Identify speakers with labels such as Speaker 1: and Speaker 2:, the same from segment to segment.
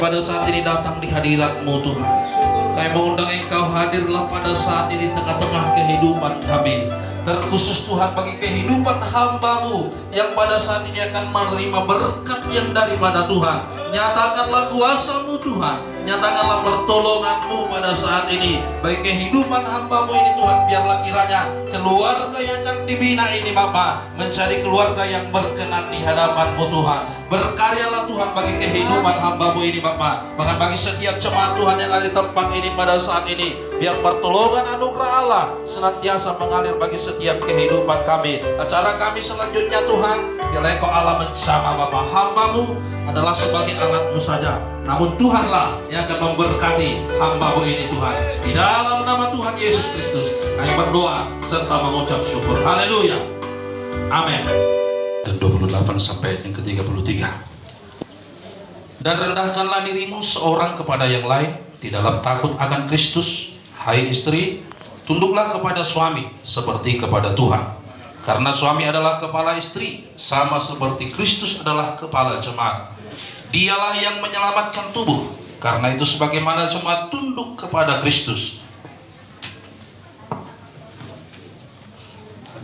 Speaker 1: pada saat ini datang di hadirat-Mu Tuhan. Kami mengundang Engkau hadirlah pada saat ini tengah-tengah kehidupan kami. Terkhusus Tuhan bagi kehidupan hamba-Mu yang pada saat ini akan menerima berkat yang daripada Tuhan. Nyatakanlah kuasa-Mu Tuhan, nyatakanlah pertolongan-Mu pada saat ini bagi kehidupan hamba-Mu ini Tuhan. Biarlah kiranya keluarga yang akan dibina ini Bapa menjadi keluarga yang berkenan di hadapan-Mu Tuhan. Berkaryalah Tuhan bagi kehidupan hamba-Mu ini Bapa, bahkan bagi setiap jemaat Tuhan yang ada di tempat ini pada saat ini. Biar pertolongan anugerah Allah senantiasa mengalir bagi setiap kehidupan kami. Acara kami selanjutnya Tuhan, biarlah Engkau Allah bersama Bapa. Hamba-Mu adalah sebagai alat-Mu saja, namun Tuhanlah yang akan memberkati hamba-Mu ini Tuhan. Di dalam nama Tuhan Yesus Kristus kami berdoa serta mengucap syukur. Haleluya. Amin. Dan 28 sampai yang ke-33. Dan rendahkanlah dirimu seorang kepada yang lain di dalam takut akan Kristus. Hai istri, tunduklah kepada suami seperti kepada Tuhan. Karena suami adalah kepala istri, sama seperti Kristus adalah kepala jemaat. Dialah yang menyelamatkan tubuh. Karena itu sebagaimana jemaat tunduk kepada Kristus,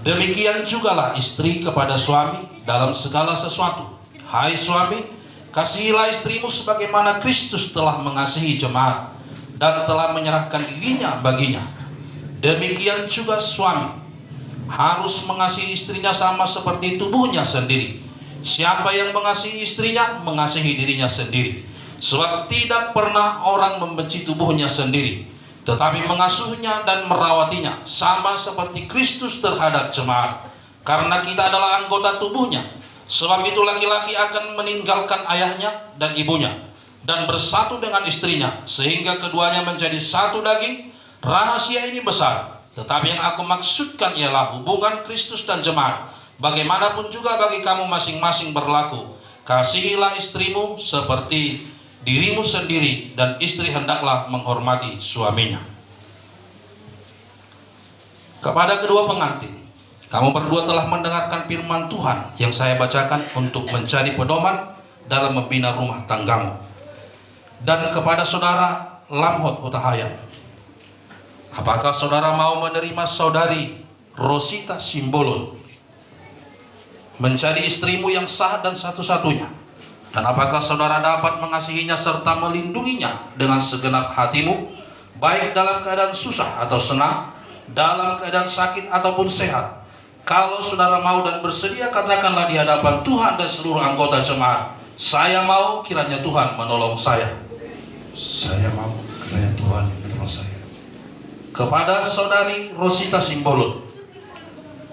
Speaker 1: demikian jugalah istri kepada suami dalam segala sesuatu. Hai suami, kasihilah istrimu sebagaimana Kristus telah mengasihi jemaat dan telah menyerahkan dirinya baginya. Demikian juga suami harus mengasihi istrinya sama seperti tubuhnya sendiri. Siapa yang mengasihi istrinya, mengasihi dirinya sendiri. Sebab tidak pernah orang membenci tubuhnya sendiri, tetapi mengasuhnya dan merawatinya, sama seperti Kristus terhadap jemaat. Karena kita adalah anggota tubuhnya. Sebab itu laki-laki akan meninggalkan ayahnya dan ibunya dan bersatu dengan istrinya, sehingga keduanya menjadi satu daging. Rahasia ini besar, tetapi yang aku maksudkan ialah hubungan Kristus dan jemaat. Bagaimanapun juga bagi kamu masing-masing berlaku. Kasihilah istrimu seperti dirimu sendiri, dan istri hendaklah menghormati suaminya. Kepada kedua pengantin, kamu berdua telah mendengarkan firman Tuhan yang saya bacakan untuk mencari pedoman dalam membina rumah tanggamu. Dan kepada saudara Lamhot Hutahaya, apakah saudara mau menerima saudari Rosita Simbolon menjadi istrimu yang sah dan satu-satunya? Dan apakah saudara dapat mengasihinya serta melindunginya dengan segenap hatimu, baik dalam keadaan susah atau senang, dalam keadaan sakit ataupun sehat? Kalau saudara mau dan bersedia, katakanlah di hadapan Tuhan dan seluruh anggota jemaat, saya mau, kiranya Tuhan menolong saya.
Speaker 2: Saya mau, kiranya Tuhan menolong saya.
Speaker 1: Kepada saudari Rosita Simbolon,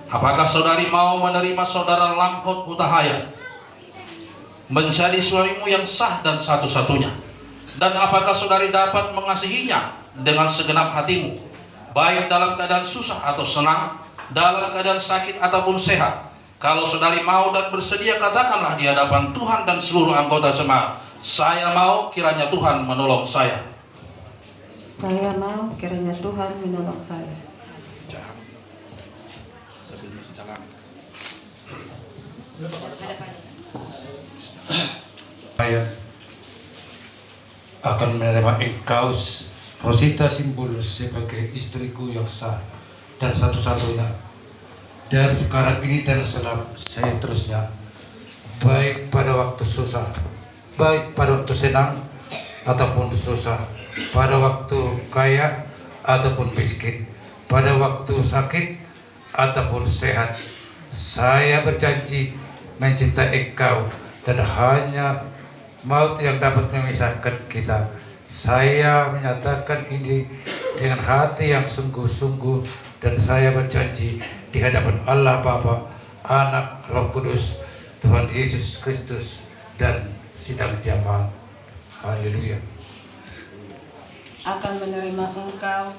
Speaker 1: apakah saudari mau menerima saudara Lamhot Hutahaya menjadi suamimu yang sah dan satu-satunya? Dan apakah saudari dapat mengasihinya dengan segenap hatimu, baik dalam keadaan susah atau senang, dalam keadaan sakit ataupun sehat? Kalau saudari mau dan bersedia, katakanlah di hadapan Tuhan dan seluruh anggota jemaat, saya mau, kiranya Tuhan menolong saya.
Speaker 3: Saya mau, kiranya Tuhan menolong saya.
Speaker 2: Saya akan menerima engkau, Rosita Simbolon, sebagai istriku yang sah dan satu-satunya, dari sekarang ini dan seterusnya, baik pada waktu susah, baik pada waktu senang ataupun susah, pada waktu kaya ataupun miskin, pada waktu sakit ataupun sehat. Saya berjanji mencintai engkau, dan hanya maut yang dapat memisahkan kita. Saya menyatakan ini dengan hati yang sungguh-sungguh, dan saya berjanji di hadapan Allah Bapa, Anak, Roh Kudus, Tuhan Yesus Kristus, dan sidang jamaat. Haleluya.
Speaker 3: Akan menerima engkau,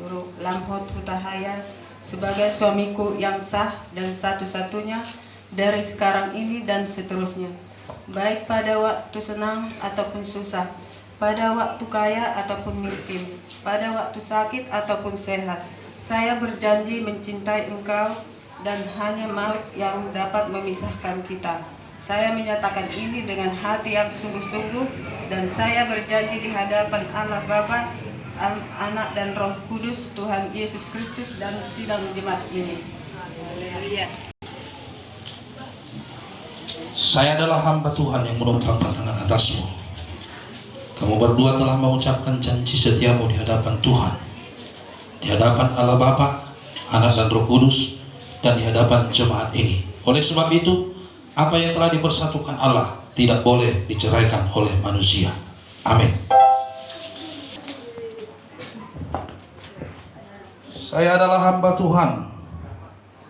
Speaker 3: Guru Lamhot Hutahaya, sebagai suamiku yang sah dan satu-satunya, dari sekarang ini dan seterusnya, baik pada waktu senang ataupun susah, pada waktu kaya ataupun miskin, pada waktu sakit ataupun sehat. Saya berjanji mencintai engkau, dan hanya maut yang dapat memisahkan kita. Saya menyatakan ini dengan hati yang sungguh-sungguh dan saya berjanji di hadapan Allah Bapa, Anak dan Roh Kudus, Tuhan Yesus Kristus dan sidang jemaat ini.
Speaker 1: Saya adalah hamba Tuhan yang menumpangkan tangan atasmu. Kamu berdua telah mengucapkan janji setiamu di hadapan Tuhan, di hadapan Allah Bapa, Anak dan Roh Kudus, dan di hadapan jemaat ini. Oleh sebab itu, apa yang telah dipersatukan Allah tidak boleh diceraikan oleh manusia. Amin. Saya adalah hamba Tuhan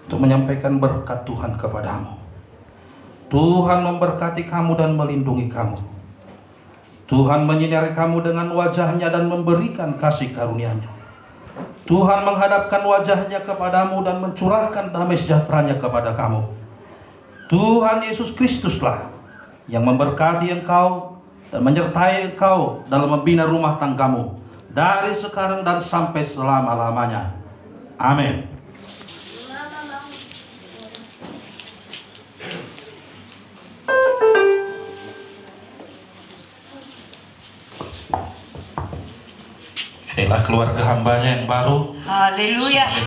Speaker 1: untuk menyampaikan berkat Tuhan kepadamu. Tuhan memberkati kamu dan melindungi kamu. Tuhan menyinari kamu dengan wajahnya dan memberikan kasih karunia-Nya. Tuhan menghadapkan wajahnya kepadamu dan mencurahkan damai sejahteranya kepada kamu. Tuhan Yesus Kristuslah yang memberkati engkau dan menyertai engkau dalam membina rumah tanggamu dari sekarang dan sampai selama-lamanya. Amin. Inilah keluarga hambanya yang baru.
Speaker 4: Haleluya.